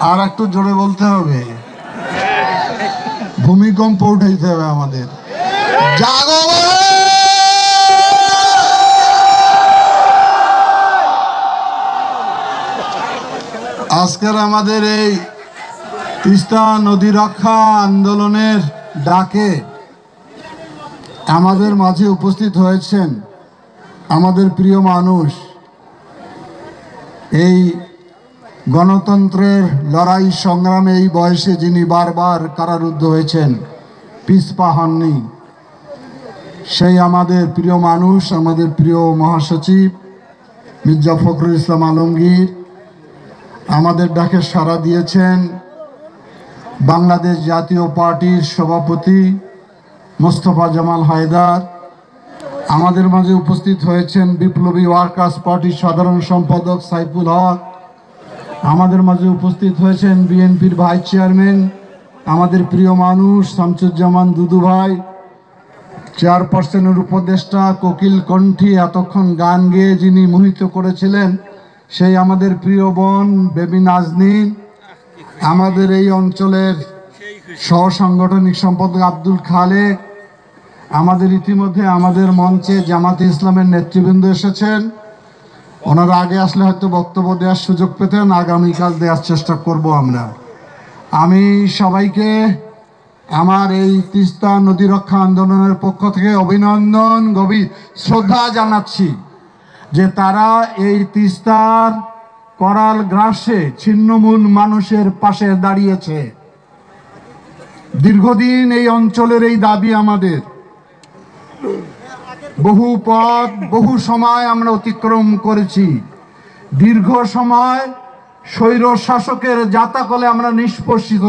আর একটু জোরে বলতে হবে, ভূমিকম্প উঠাইতে হবে আমাদের। জাগো! আজকের আমাদের এই তিস্তা নদী রক্ষা আন্দোলনের ডাকে আমাদের মাঝে উপস্থিত হয়েছেন আমাদের প্রিয় মানুষ, এই গণতন্ত্রের লড়াই সংগ্রামে এই বয়সে যিনি বারবার কারারুদ্ধ হয়েছেন, পিছপা হননি, সেই আমাদের প্রিয় মানুষ, আমাদের প্রিয় মহাসচিব মির্জা ফখরুল ইসলাম আলমগীর আমাদের ডাকে সাড়া দিয়েছেন। বাংলাদেশ জাতীয় পার্টির সভাপতি মোস্তফা জামাল হায়দার আমাদের মাঝে উপস্থিত হয়েছেন। বিপ্লবী ওয়ার্কার্স পার্টির সাধারণ সম্পাদক সাইফুল হক আমাদের মাঝে উপস্থিত হয়েছেন। বিএনপির ভাইস চেয়ারম্যান আমাদের প্রিয় মানুষ শামসুজ্জামান দুদু ভাই, চেয়ারপারসনের উপদেষ্টা কোকিল কণ্ঠী এতক্ষণ গান গেয়ে যিনি মোহিত করেছিলেন, সেই আমাদের প্রিয় বোন বেবি নাজনীন, আমাদের এই অঞ্চলের সহ সাংগঠনিক সম্পাদক আব্দুল খালেক, আমাদের ইতিমধ্যে আমাদের মঞ্চে জামাতে ইসলামের নেতৃবৃন্দ এসেছেন। ওনারা আগে আসলে হয়তো বক্তব্য দেওয়ার সুযোগ পেতেন, আগামীকাল দেওয়ার চেষ্টা করব আমরা। আমি সবাইকে আমার এই তিস্তা নদী রক্ষা আন্দোলনের পক্ষ থেকে অভিনন্দন, গভীর শ্রদ্ধা জানাচ্ছি যে তারা এই তিস্তার করাল গ্রাসে ছিন্নমূল মানুষের পাশে দাঁড়িয়েছে। দীর্ঘদিন এই অঞ্চলের এই দাবি আমাদের, বহু পথ বহু সময় আমরা অতিক্রম করেছি। দীর্ঘ সময় স্বৈর শাসকের জাতাকলে আমরা নিষ্পেষিত